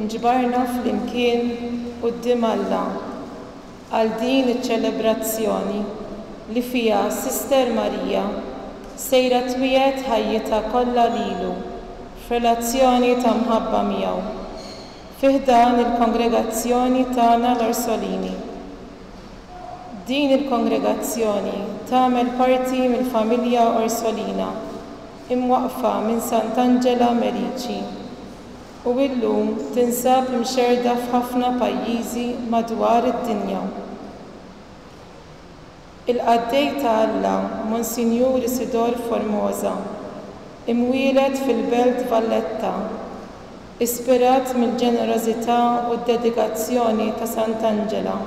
inġbarna flimkien quddiem Alla għal din iċ-ċelebrazzjoni li fiha Sister Marija sejra twiegħed ħajjitha kollha lilu f'relazzjoni ta' mħabba miegħu fih dan il-kongregazzjoni tagħna l-Orsolini. Din il-kongregazzjoni tagħmel parti mill-familja Orsolina imwaqfa minn Sant'Angela Merici u llum tinsab imxerda f'ħafna pajjiżi madwar id-dinja. Il-qaddej ta' Alla Monsinjur Isidor Formosa imwieled fil-belt Valletta, ispirat mill-ġenerożità u d-dedikazzjoni ta' Sant'Angela.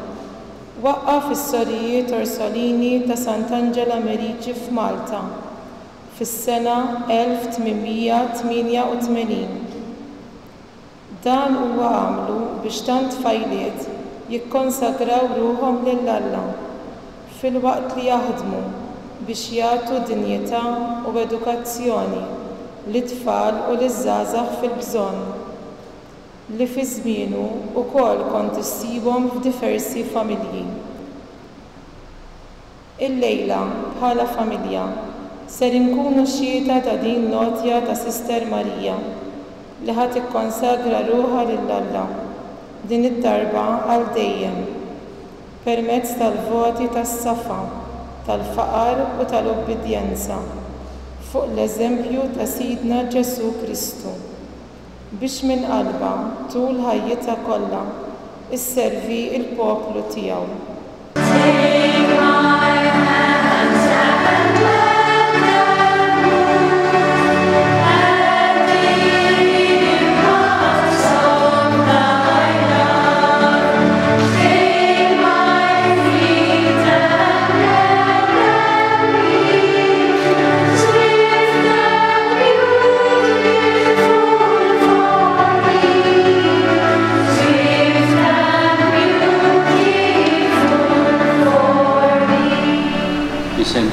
Waqqaf is-sorijiet Orsolini ta' Sant'Angela Merici f'Malta fis-sena 1888. Dan huwa għamlu biex tant tfajliet jikkonsagraw ruhom lil Alla filwaqt li jaħdmu biex jagħtu dinjità u edukazzjoni lit-tfal u liż-żgħażagħ fil-bżonn li fi żmienu wkoll kont issibhom f'diversi familji. Illejla bħala familja ser inkunu xhieda ta' din lotja ta' Sister Marija li ħadd ikkonsagra ruħha lil Alla din id-darba għal dejjem permezz tal-voti tas-safa, tal-faqar u tal-obbedjenza fuq l-eżempju ta' Sidna Ġesu Kristu biex minn qalba tul ħajjitha kollha isservi l-poplu tiegħu.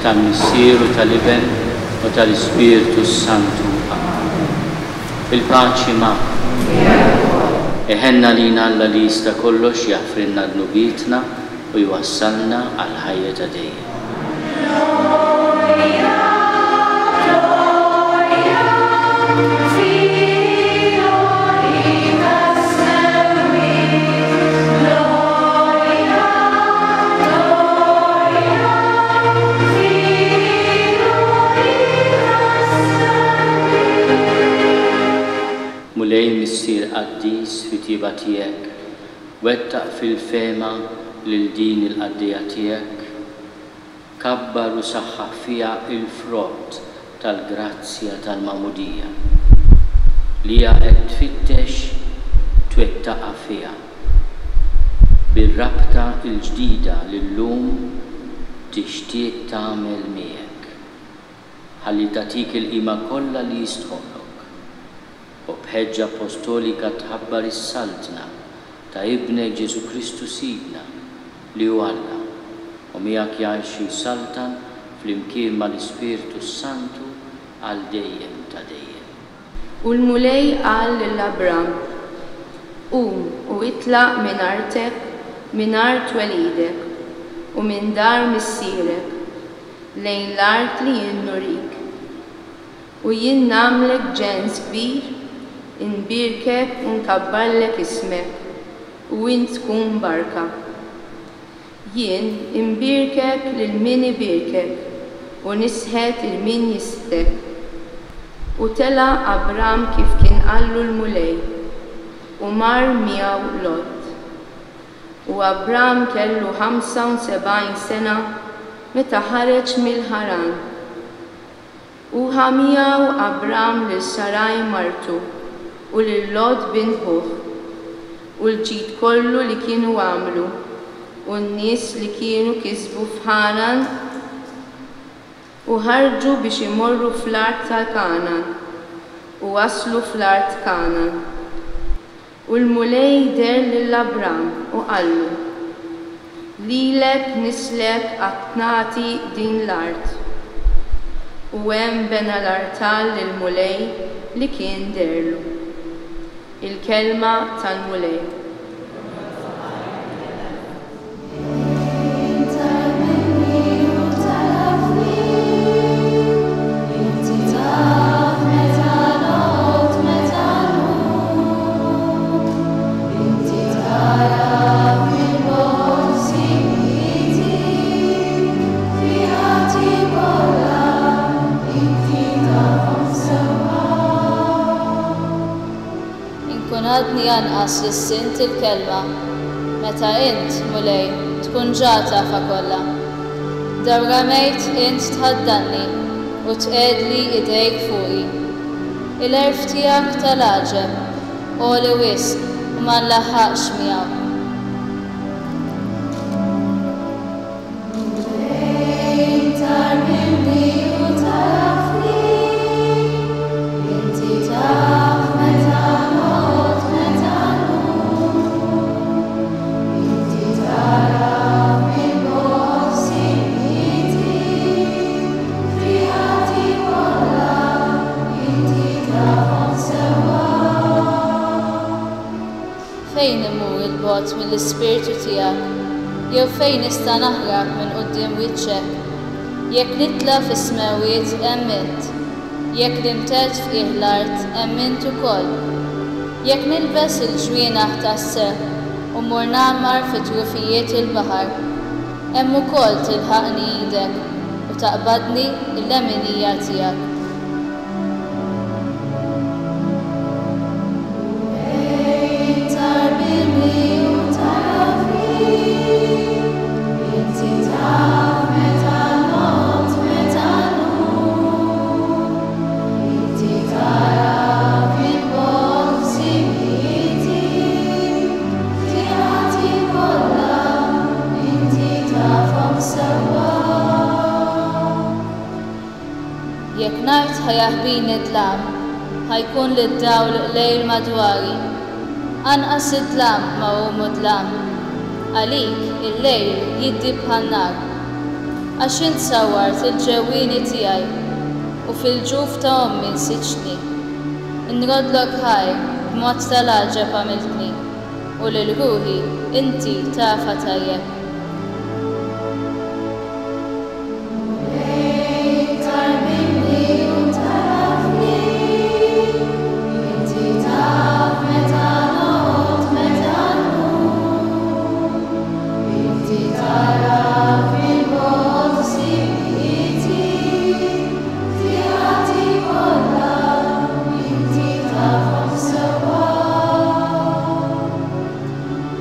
tal-Missieru tal-Iben u tal-Ispiritu Santu. Il-paċi ma' iħenna lina Alla li jista' kollox jaħfrinna d-nubitna u jwassalna għal ħajja ta' dejjem. Mulej missier qaddis fi tiba tiegħek, wettaq fil-fema lil din il-qaddija tiegħek, kabbar u saħħaħ fiha il-frott tal-grazzja tal-Magħmudija li hija qed tfittex twettaqa' fiha. Bir-rabta l-ġdida li llum tixtieq tagħmel miegħek ħalli tagħtik il-qima kollha li jistħoqlok u bħeġġa apostolika tħabbar is-saltna ta' Ibnek Ġesu Kristu Sidna li hu Alla u miegħek jgħix jisaltan flimkien mal-Ispiritu Santu għal dejjem ta' dejjem. U l-mulej qal lill-Abram: qum u itlaq minn artek, minn art welidek u minn dar missierek lejn l-art li jien nurik. U jien nagħmlek ġens kbir, inbirkek u nkabbarlek ismek u int tkun barka. Jien imbirkek lil min ibirkek u nisħet il min jistek. U tela Abram kif kien qallu l-mulej u mar miegħu Lot. U Abram kellu 75 sena meta ħareġ mill-ħaran. U ħamiegħu Abram lil Saraj martu u lil Lot binħuh u l-ġid kollu li kienu għamlu u n-nies li kienu kisbu f'Ħaran u ħarġu biex imorru fl-art tal-Kanan u waslu fl-art Kanan. U l-mulej der lill-Abram u qallu: lilek nislek għatnati din l-art. U hemm bena l-artal lill-mulej li kien derlu. Il-kelma tal-mulej. Għadni anqas lis-sint il-kelma, meta int mulej tkun ġa tafa kollha. Darba mejt int tħaddanni u tqedli idejk fuqi. Il-erf tiegħek tal-għaġeb, qoli wisq u ma nlaħħaqx miegħu. Fejn imur il-bogħod mill-ispirtu tiegħek, jew fejn nista' naħrab minn quddiem wiċċek, jekk nitla fis-smawiet hemm int, jekk nimtet fqih l-art hemm int ukoll, jekk nilbes il-ġwienaħ tas-seħħ u mmur nagħmar fit-trufijiet il-baħar, hemm ukoll tilħaqni idek u taqbadni l-leminija tiegħek. Jekk ngħid ħajaħbini d-dlam, ħajkun li d-dawl lejl madwari. Anqas id-dlam ma hu dlam, għalik il-lejl jiddi bħan-nar. Għax int sawwart il-ġewwieni tiegħi u fil-ġuf ta' ommi nsiġtni. Nrodlok ħajr b'mod tal-għaġeb għamiltni u lil ruħi inti tafa tajjeb.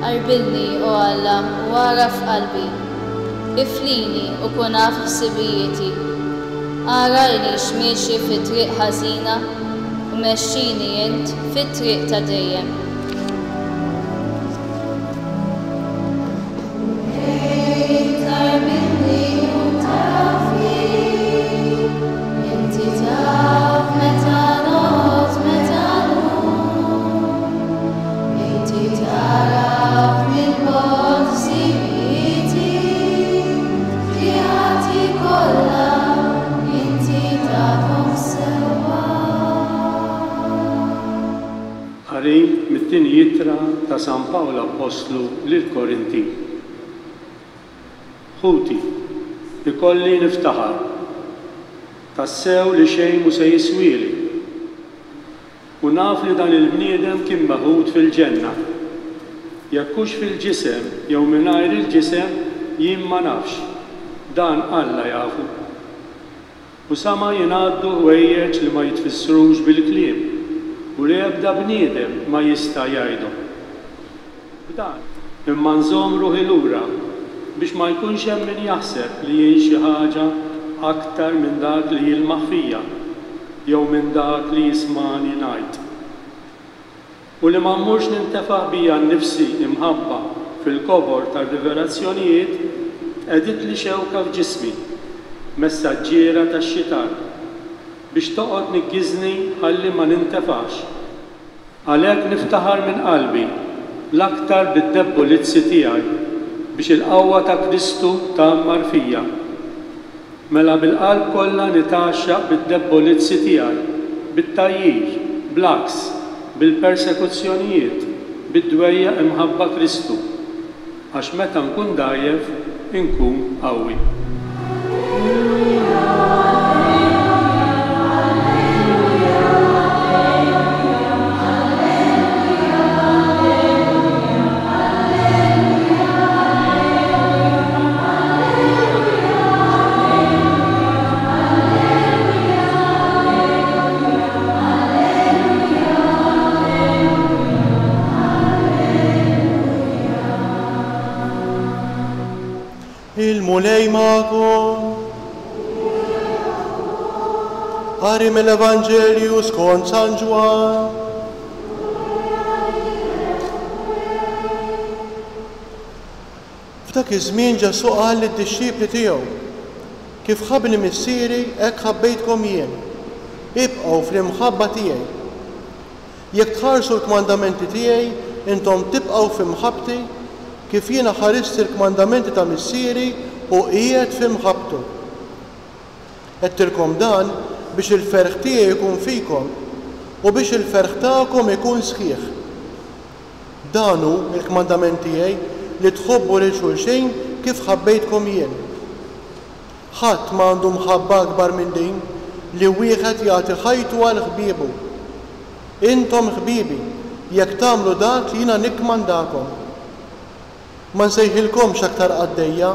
Arbilni o Alla u ara f'qalbi, iflini u kun naf ħsibijieti, arajni x'miexi fit-triq ħażina u mexxini int fit-triq ta' dejjem. Mit-tieni jittra ta' San Pawlu Apostlu lill-Korinti. Ħuti, ikolli niftaħar, tassew li xejn mhu se jiswieli. U naf li dan il-bniedem kien maħud fil-ġenna. Jekk hux fil-ġisem jew mingħajr il-ġisem jien ma nafx, dan Alla jafu. U sama jingħaddu ħwejjeġ li ma jitfissrux bil-kliem. U li ebda bniedem ma jista' jgħidu. B'dan, imma nżomm ruħi lura biex ma jkunx hemm min jaħseb li jien xi ħaġa aktar minn dak li jilmaħ fija jew minn dak li jismani ngħid. U li ma mmurx nintefa' bija nnifsi imħabba fil-kobor tar-rivelazzjonijiet qegħdit li xewka f'ġismi, messaġġiera tax-xitan biex toqgħod nikkiżni ħalli ma nintefax. Għalhekk niftaħar minn qalbi l-aktar bid-debbolizzi tiegħi biex il-qawwa ta' Kristu tagħmmar fija. Mela bil-qalb kollha nitaxxaq bid-debbolizzi tiegħi, bit-tajjir, bl-aks, bil-persekuzzjonijiet, bid-dwejja imħabba Kristu, għax meta nkun dajjef inkun qawwi. Il-mulej ma'kom. Qari mill-Evanġelju skont San Ġwan. F'dak iż-żmien Ġesu qal lid-dixxipli tiegħu: kif ħabbni missieri hekk ħabbejtkom jien. Ibqgħu fl-imħabba tiegħi. Jekk tħarsu l-kmandamenti tiegħi, intom tibqgħu f'imħabbti kif jiena ħarist il-kmandamenti ta' missieri u qiegħed f'imħabbtu. Għedtilkom dan biex il-ferħ tiegħi jkun fikom u biex il-ferħ tagħkom ikun sħiħ. Dan hu l-kmandament tiegħi li tħobbu lil xulxejn kif ħabbejtkom jien. Ħadd m'għandu mħabba akbar minn din li wieħed jagħti ħajtu għal ħbiebu. Intom ħbiebi jekk tagħmlu dak li jiena nikmandakom. Ma nsejħilkomx aktar qaddejja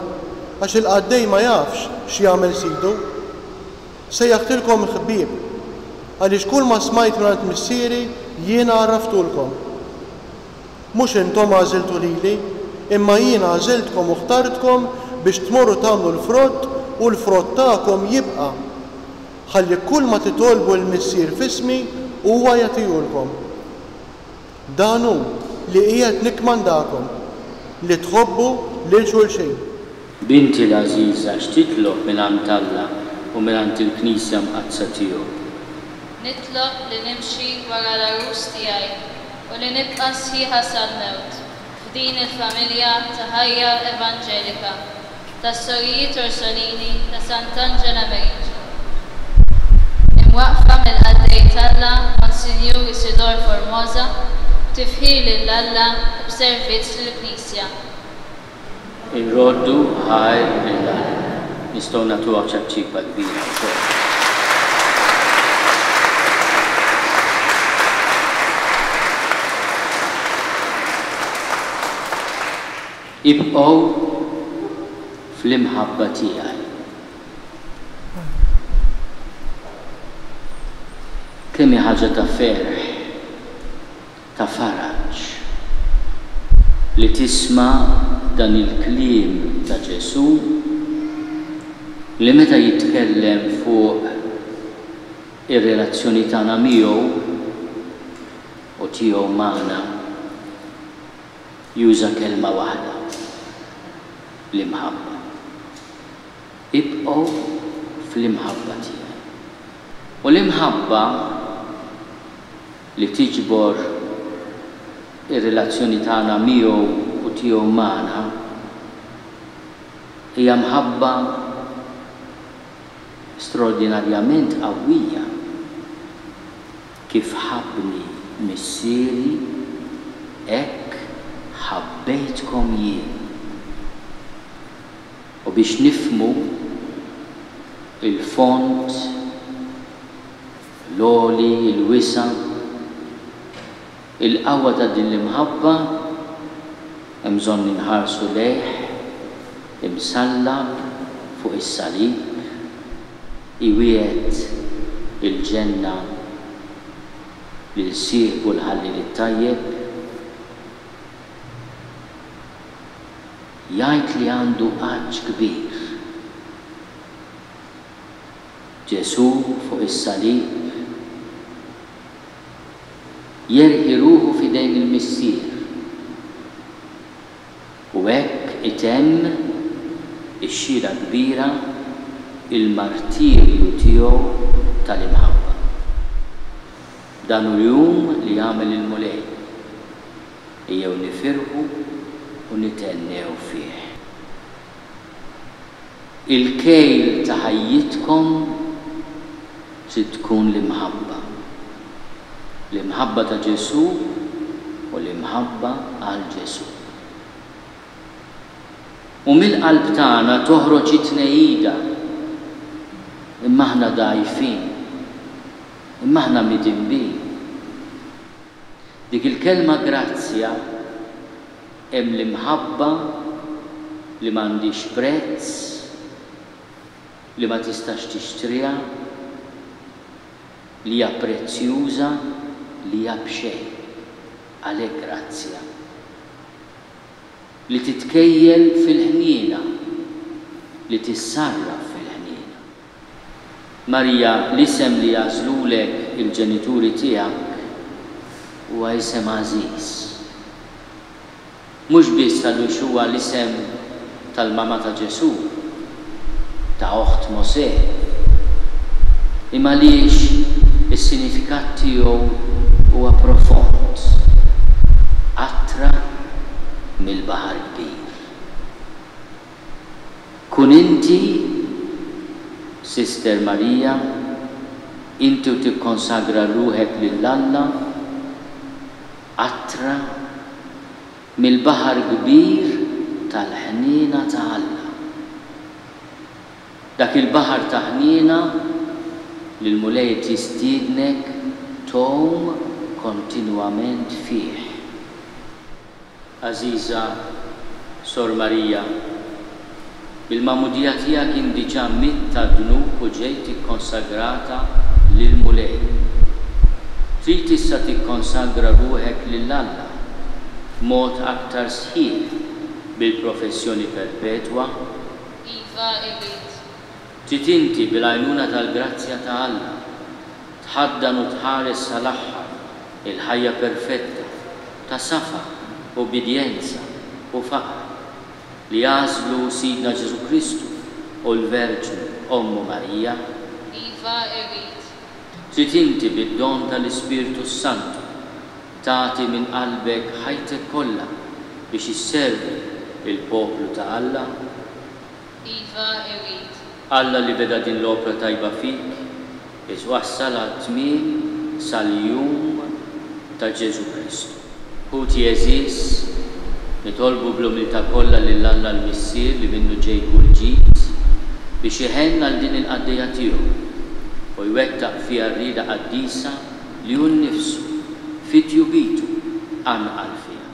għax il-qaddej ma jafx x'jagħmel sidu. Sejjaħtilkom ħbieb għaliex kull ma smajt mingħand missieri jiena għarraftulkom. Mhux intom għażiltu lili, imma jiena għażiltkom u ħtartkom biex tmorru tagħmlu l-frott u l-frott tagħkom jibqa' ħalli kull ma titolbu l-missier f'ismi huwa jagħtihulkom. Dan hu li qiegħed nikmandakom li tħobbu lil xulxejn. Binti l-Aziza x'titlob mingħand Alla u mingħand il-Knisja mqazza tiegħu. Nitlob li nimxi wara l-arus tiegħi u li nibqa' sħiħa sal-mewt f'din il-familja ta' ħajja evanġelika tas-Sorijiet Orsolini ta' Sant'Angela Merici. Imwaqfa mill-qaddej Alla Monsinjur Isidor Formosa tifħil lill-Alla b'servizz lill-Knisja. Inroddu ħajr lill-Alla. Nistgħu nagħtuha ċabċiba kbira wkoll. Ibqgħu fl-imħabba tiegħi. Kemm hi ħaġa ta' ferħ, ta' faraġġ li tisma' dan il-kliem ta' Ġesu li meta jitkellem fuq ir-relazzjoni tagħna miegħu u tiegħu magħna juża kelma waħda: l-imħabba. Ibqgħu fl-imħabba tiegħi. U l-imħabba li tiġbor ir-relazzjoni tagħna miegħu u tiegħu magħna hija mħabba straordinarjament qawwija. Kif ħabbni missieri hekk ħabbejtkom jien. U biex nifhmu il-font, l-għoli, il-wisa, il-qawwa ta' din l-imħabba hemm bżonn inħarsu lejh imsallab fuq is-salib iwiegħed il-ġenna lil sieħbu l-ħallil it-tajjeb, jgħid li għandu għaġġ kbir. Ġesu fuq is-salib jerħi ruħu f'idejn il-missier u hekk itemm ix-xira kbira il-martirju tiegħu tal-imħabba. Dan hu l-jum li jagħmel il-mulej. Ejjew nifirħu u nitennew fih. Il-kejl ta' ħajjitkom se tkun l-imħabba. l-imħabba ta' Ġesu u l-imħabba għal Ġesu. U mill-qalb tagħna toħroġ it-tnejjida, imma aħna dgħajfin, imma aħna midinbin. Dik il-kelma grazzja hemm l-imħabba li m'għandix prezz, li ma tistax tixtriha, li hija prezzjuża, li hija b'xejn, għalhekk grazzja. Li titkejjel fil-ħniena, li tissarraf fil-ħniena. Marija, l-isem li jażlulek il-ġenituri tiegħek huwa isem għażiż. Mhux biss għaliex huwa l-isem tal-mama ta' Ġesu, ta' oħt Mosè, imma għaliex is-sinifikat tiegħu huwa profond, attra mill-baħar kbir. Kun inti, Sister Marija, inti tikkonsagra ruħek lill-Alla, attra mill-baħar kbir tal-ħniena ta' Alla. Dak il-baħar ta' ħniena li l-mulej tistiednek tom kontinwament fih. Aziza Sor Marija, bil-mamudija tiegħek kien diġà mitta dnub u ġejt ikkonsagrata lill-mulej. Trid issa tikkonsagra ruħek lill-Alla b'mod aktar sħiħ bil-professjoni perpetwa. Iva irrid. Trid inti bil-għajnuna tal-grazzja ta' Alla tħaddan u tħares sal-aħħar il-ħajja perfetta ta' safa, obbedjenza u faqar li jażlu Sidna Ġesu Kristu u l-Verġnu Ommu Marija. Iva irrid. Trid inti bid-don tal-Ispiritu Santu tagħti minn qalbek ħajtek kollha biex isservi il-poplu ta' Alla. Iva irrid. Alla li beda din l-opra tajba fik iswassal għat-tmiem sal-jum ta' Ġesu Kristu. Ħuti Eżis, nitolbu bl-umiltà kollha lill-Alla l-Missier li minnu ġej kull ġid biex iħenna l din il-qaddejja tiegħu u jwettaq fiha rrieda qaddisa li hu nnifsu fit jubitu anqal fiha.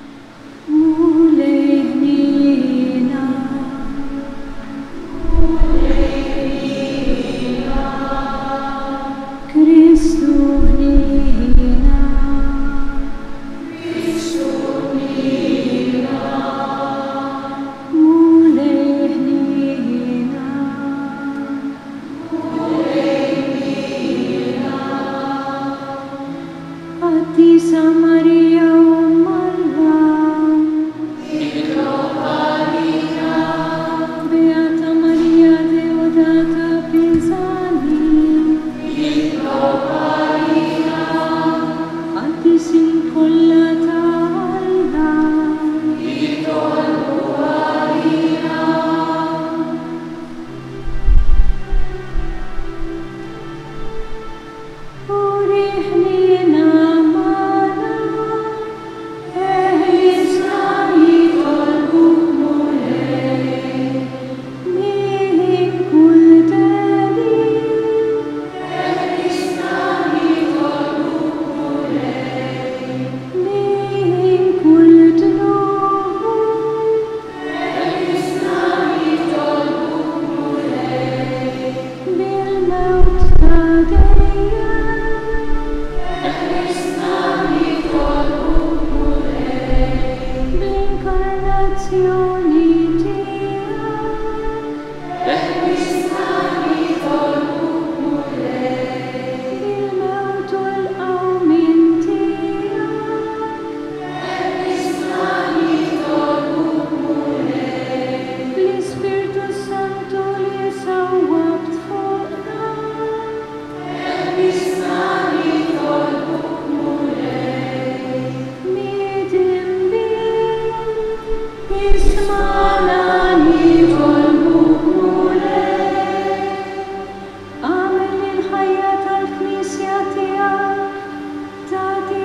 Tati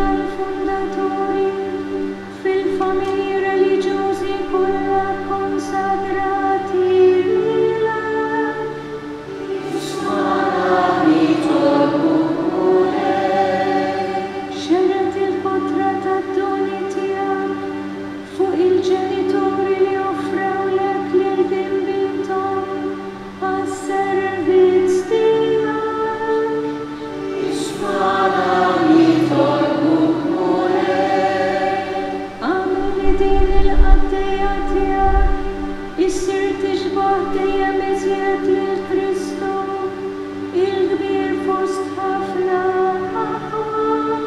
tal-fundatori fil-familji reliġjużi kollha konsagrati lilek. Xerret il-potra tad-doni tiegħek fuq il-ġenitori li offrawlek lil din binthom għas-servizz tiegħek. Għamel li din il-qaddejja tiegħek issir tixbaħ dejjem iżjed lil Kristu, il-kbir fost ħafna aħwal.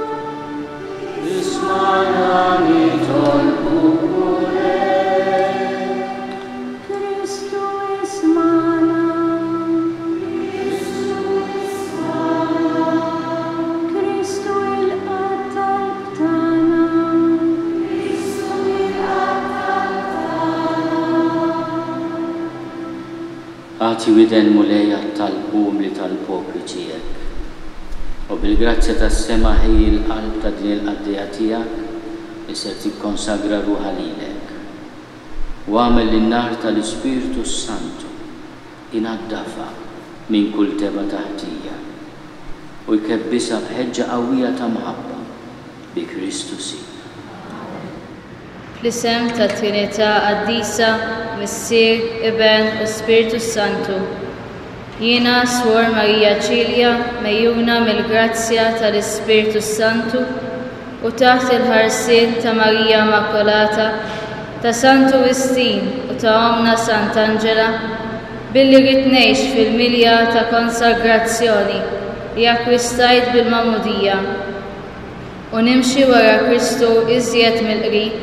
Kristu ismana. Kristu il-qatt tal-btana. Għati widen mulejja tal-bum li tal-poplu tiegħek. U bil-grazzja tas-sema ħej il-qalb ta' din il-qaddejja tiegħek li se tikkonsagra ruħha lilek. U għamel lin-nar tal-Ispiritu Santu inaddafa minn kull teba taħtija u jkebbisha b'ħeġġa qawwija ta' mħabba bi Kristu Sib. Fl-isem ta' Trinità Qaddisa, Missier, Iben u Spiritu Santu. Jiena Suor Marija Ċilja, mejjuna mill-grazzja tal-Ispiritu Santu u taħt il-ħarsien ta' Marija Immakolata, ta' Santu Wistin u ta' Omna Sant'Angela, billi rrid ngħix fil-milja ta' konsagrazzjoni li akkwistajt bil-Magħmudija u nimxi wara Kristu iżjed mill-qrib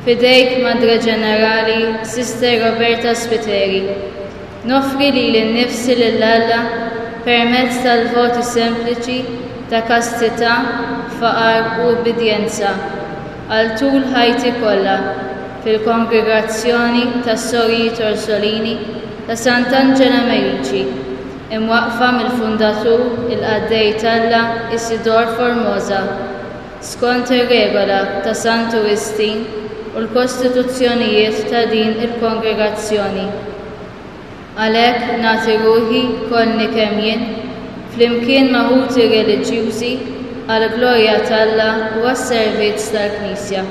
fidejk Madre Ġenerali Sister Roberta Spiteri. Nofri li l-nifsi lill-Alla permezz tal-voti sempliċi ta' kastità, faqar u obbedjenza għal tul ħajti kollha fil-kongregazzjoni tas Sorjiet Orsolini ta' Sant'Angela Merici, imwaqfa mill-fundatur il-qaddej Alla Isidor Formosa, skont ir-regola ta' Santu Wistin u l-kostituzzjonijiet ta' din il-kongregazzjoni. Għalhekk nagħti ruħi kolni kemm jien flimkien maħuti reliġjużi għall glorja tal-Alla u għas-servizz tal-Knisja.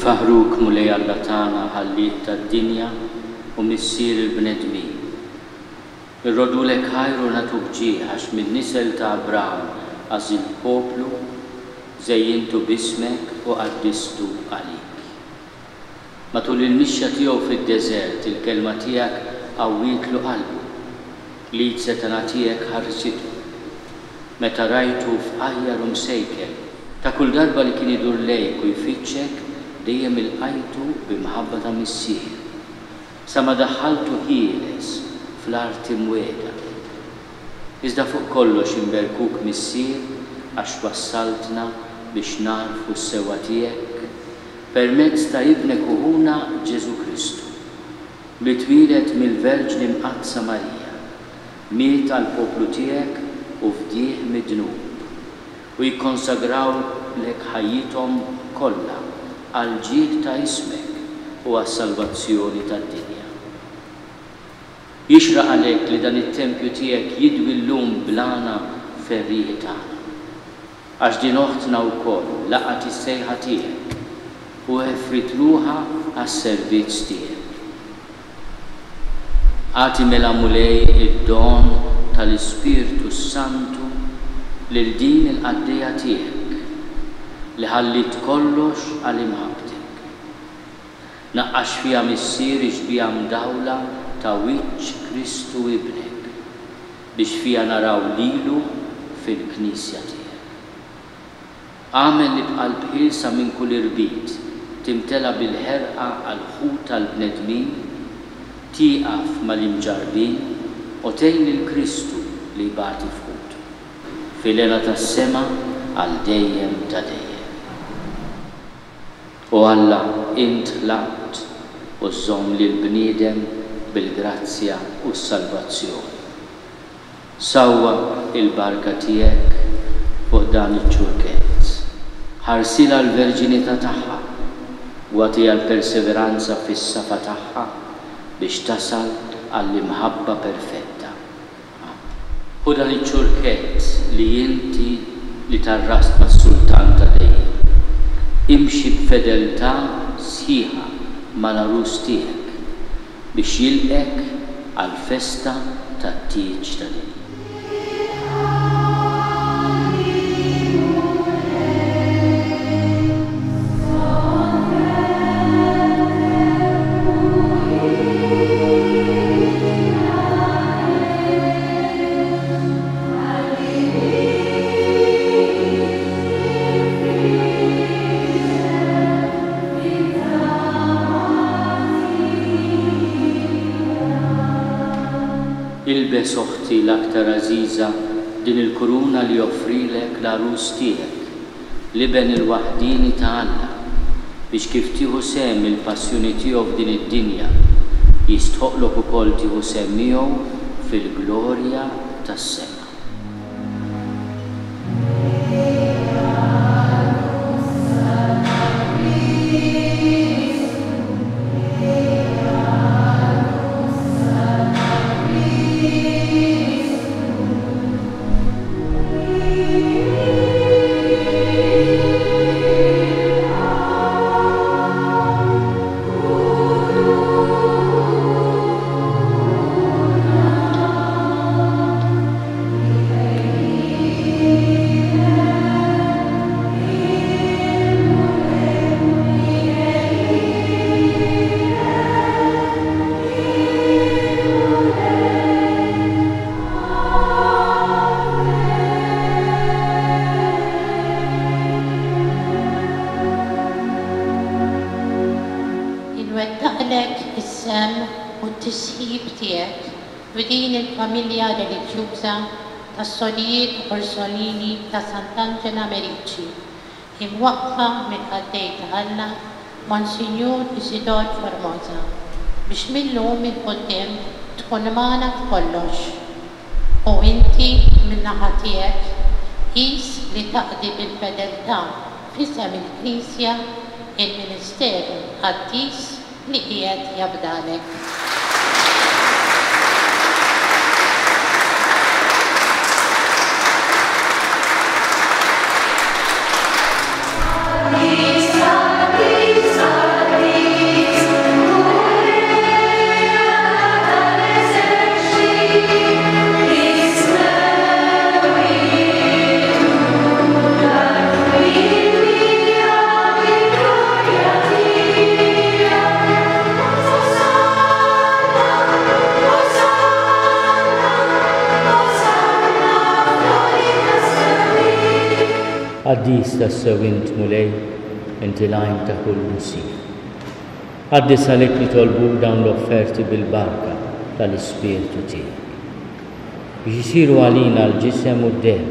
Faħruk mulej Alla tagħna ħalliet tad-dinja u missier il-bnedmin. Irrodulek ħajru natuk ġieħax min-nisel ta' Abraham għaż il-poplu żejjintu bismek u qaddistu għalik. Matul il-mixja tiegħu fid-deżert il-kelma tiegħek qawwietlu qalbu, lid setana tiegħek ħarsitu. Meta rajtu f'qajjar u msejkel, ta' kull darba li kien idur lejk u jfittxek dejjem ilqajtu b'imħabba ta' missier. Sa ma daħħaltu ħieles fl-art imwieda. Iżda fuq kollox imberkuk missier għax wassaltna biex narfu s-sewa tiegħek permezz ta' ibnek uħuna Ġesu Kristu li twilet mill-Verġni Mqaddsa Marija, miet għal poplu tiegħek u fdieħ mid-dnub u jikkonsagraw lek ħajjithom kollha għal ġid ta' ismek u għas-salvazzjoni tad-dinja. Jixraq għalek li dan it-tempju tiegħek jidwi llum blana ferrieħi tagħna, għax din oħtna wkoll laqat is-sejħa tiegħek u ħeffrit ruħha għas-servizz tiegħek. Għati mela mulej id-don tal-Ispiritu Santu lil din il-qaddejja tiegħek li ħallit kollox għal imħabtek. Naqqax fiha missier iġbija mdawla ta' wiċċ Kristu ibnek biex fiha naraw lilu fil-Knisja tiegħek. Għamel li bqalb ħilsa minn kull irbit timtela bil-ħerqa għal ħut tal-bnedmin, tieqaf mal-imġarbin u tgħin lill-Kristu li jbagħti f'ħutu fil-għela tas-sema għal dejjem ta' dejjem. U Alla int ħlaqt u żżomm lill-bniedem bil-grazzja u s-salvazzjoni. Sawwa il-barka tiegħek fuq dan iċ-ċurkett. Ħarsila l-verġinità tagħha u għatiha l-perseveranza fis-safa tagħha biex tasal għall-imħabba perfetta. U dan iċ-ċurkett li inti li tarrast mas-Sultan ta' dejjem. Imxi b'fedeltà sħiħa mal-arus tiegħek biex jilqek għall-festa tat-tieġ ta' din. Ilbes oħti l-aktar aziza din il-kuruna li joffrilek l-arus tiegħek liben il-waħdini ta' Alla biex kif tieħu sehem il-passjoni tiegħu f'din id-dinja jistħoqlok ukoll tieħu sehem miegħu fil-glorja tas-sema. Din il-familja reliġjuża tas-Solijiet Orsolini ta' Sant'Angela Merici, imwaqfa mill-Qaddej ta' Alla Monsignor Isidor Formosa biex millum il-qudiem tkun magħna f'kollox. U inti min-naħa tiegħek qis li taqdi bil-fedeltà f'isem il-Knisja il-Ministeru Qaddis li qiegħed jabdalek. Għaddis tas-sewint mulej inti lajn ta' kull musir. Għaddis għalek li tolbu dawn l-offerti bil-barka tal-Ispirtu tiegħek biex isiru għalina l-ġisem u d-demm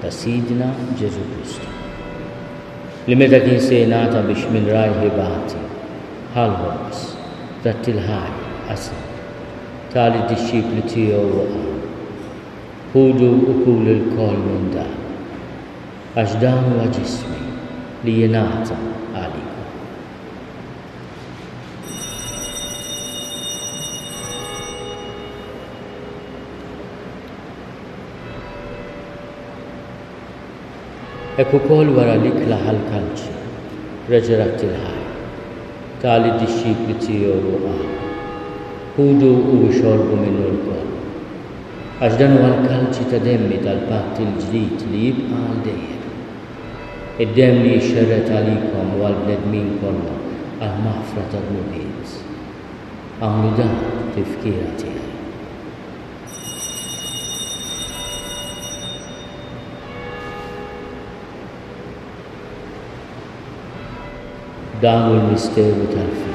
ta' Sidna Ġesu Kristu li meta kien se jingħata biex minn rajħi bagħti ħalħobs tat-tilħaj qasam tal-disċipli tiegħu waqgħu ħudu wkoll il-koll minn dan għax dan huwa ġismi li jingħata għalikom. Hekk ukoll wara l-ikla ħall-kalċi reġgħet il-ħaj tali d-disċipli tiegħu waqgħu ħudu u xorbu minnu l-koll għax dan huwa l-kalċi ta' demmi tal-patt il-ġdid li jibqa' għal dejjem. Id-demm li jixxerret għalikom u għall-bnedmin kollha għall-maħfra tad-dnubiet. Għamlu dan tifkira tiegħi. Dan hu l-misteru tal-Fid.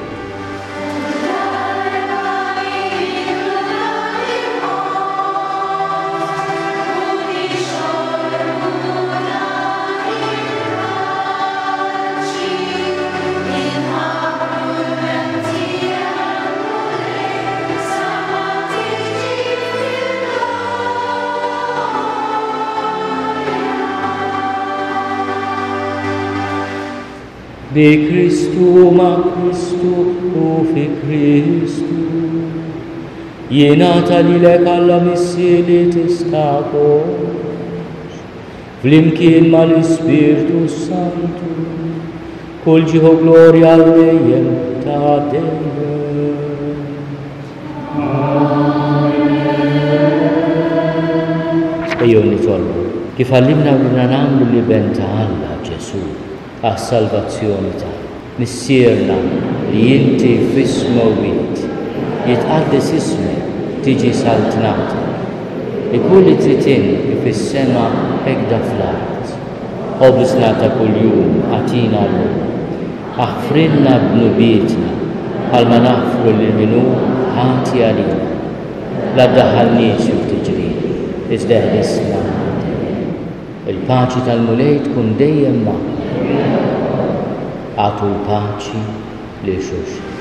Bi Kristu ma' Kristu u fi Kristu jingħata lilek Alla missi li tistaqox flimkien mal-Ispirtu Santu kull ġieħu glorja għal-dejjem ta' dejjem. Ejjew nitolbu kif għallimna bina nagħmlu li ben ta' Alla Ġesu għas-salvazzjoni tagħna. Missierna li inti f'ismu wieħed jitqaddes ismek tiġi saltnata. Ikun li trid fis-sema hekk fl-art. Obisna ta' kuljum għatina llum. Aħfrilna b'nubietna bħalma naħfru lil minhu ħati għalina. La ddaħħalniex f'tiġrien, iżda ħlisna. Il-paċi tal-mulej tkun dejjem magħna. Għatu l-paċi li xulxin.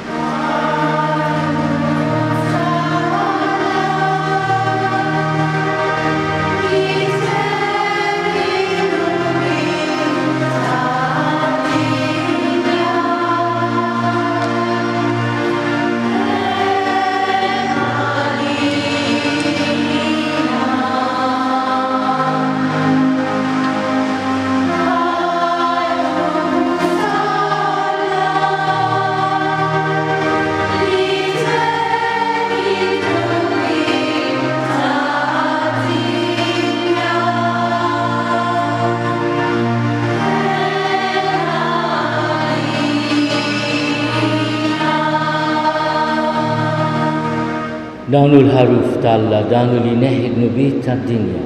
Dawnu l-ħaruf talla, dawnu li neħid nubiet tad-dinja,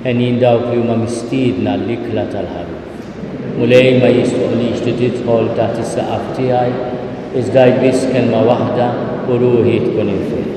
għenin dawk li huma mistiedna l-ikla tal-ħaruf. Mulej ma jistoqlix li tidħol taħt is-saqaf tiegħi, iżda biss kelma waħda u ruħi tkun infil.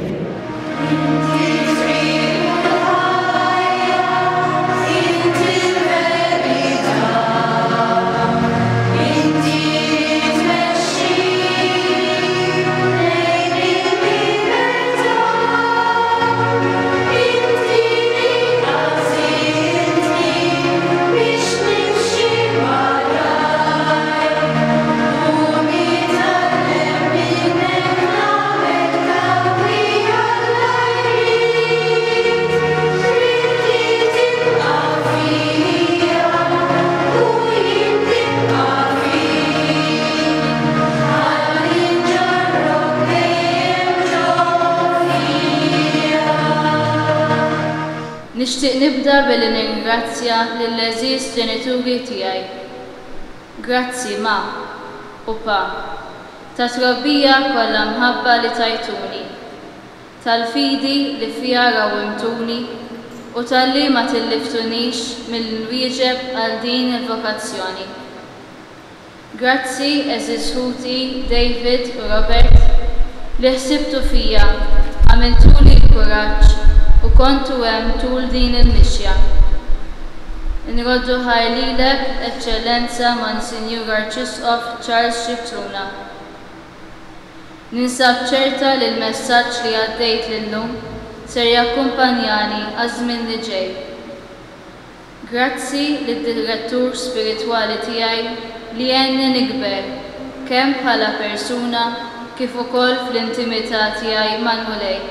Nixtieq nibda billi ningrazzja lill-għażiż ġenituri tiegħi. Grazzi ma u pa ta' trabbija kollha mħabba li tajtuni, tal-fidi li fiha rawimtuni u tal-li ma tilliftunix mill-wieġeb għal din il-vokazzjoni. Grazzi eżiż ħuti David u Robert li ħsibtu fija għamiltuli l-kuraġġ u kontu hemm tul din il-mixja. Inroddu ħajlilek Eċċellenza Monsinjur Arċisqof Charles Xikluna. Ninsab ċerta li l-messaġġ li għaddejt lillum ser jakkumpanjani għaż-żmien li ġej. Grazzi lid-direttur spiritwali tiegħi li għenni nikber kemm bħala persuna kif ukoll fl-intimità tiegħi mal-Mulej.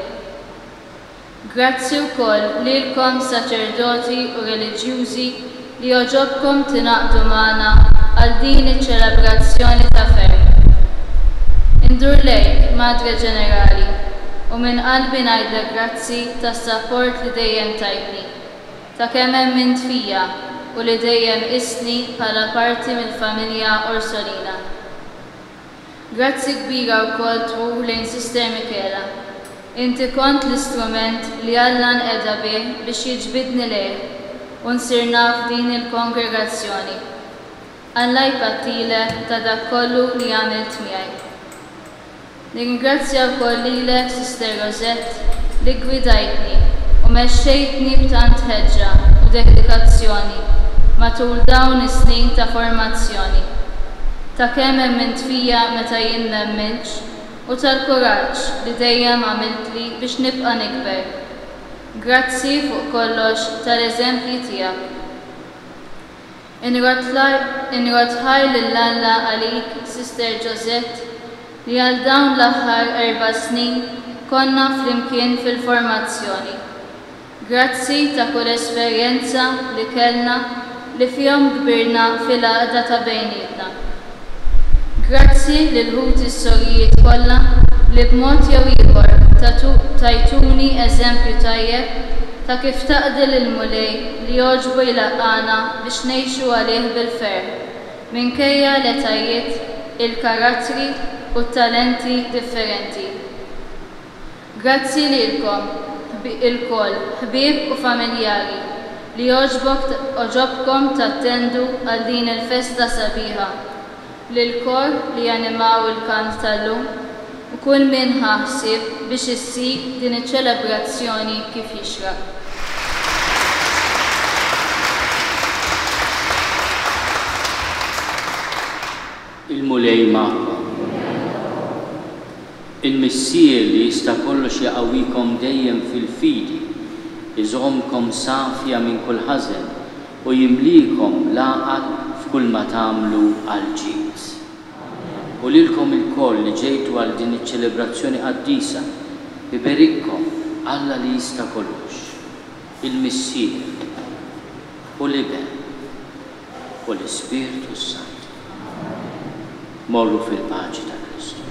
Grazzi wkoll lilkom saċerdoti u reliġjużi li joġobkom tingħaqdu magħna għal din iċ-ċelebrazzjoni ta' ferm. Indur lejk, Madre Ġenerali, u minn qalbi ngħidlek grazzi tas-sapport li dejjem tajtni, ta' kemm hemmint fija u li dejjem isni bħala parti mill-familja Orsolina. Grazzi kbira wkoll tmur lejn Sister Michela. Inti kont l-istrument li Alla nqeda bih biex jiġbidni lejh u nsir naf din il-kongregazzjoni. Alla jpattilek ta' dak kollu li għamilt miegħi. Ningrazzja wkoll lilek Sister Rosette li gwidajtni u mexxejtni b'tant ħeġġa u dedikazzjoni matul dawn is-snin ta' formazzjoni, ta' kemm hemmint fija meta jien m'hemmilx u tal-kuraġġ li dejjem għamiltli biex nibqa' nikber. Grazzi fuq kollox tal-eżempji tiegħek. Inrodħaj lil Alla għalik, Sister Josette, li għal dawn l-aħħar 4 snin konna flimkien fil-formazzjoni. Grazzi ta' kull esperjenza li kellna li fihom kbirna fil-għaqda ta' bejnietna. Grazzi lil ħut is-sorjiet kollha li b'mod jew ieħor tajtuni eżempju tajjeb ta' kif taqdil il-Mulej li jogħġbu jlaqqana biex ngħixu għalih bil-ferħ minkejja l-etajiet, il-karattri u t-talenti differenti. Grazzi lilkom il-koll, ħbieb u familjari li oġobkom tattendu għal din il-festa sabiħa, lil-kor li animaw il-kant tal-lum u kull min ħaħsib biex issir din iċ-ċelebrazzjoni kif jixraq. Il-Mulej magħkom. Il-Missier li jista' kollox jaqawwikom dejjem fil-fidi, iżommkom safja minn kull ħażen u jimlikom laqat f'kull ma tagħmlu għal ġid. U lilkom il-koll li ġejtu għal din iċ-ċelebrazzjoni qaddisa, iberikkom Alla li jista' kollox, il-Missier u l-Iben u l-Ispiritu Sant. Morru fil-paċi ta' Kristu.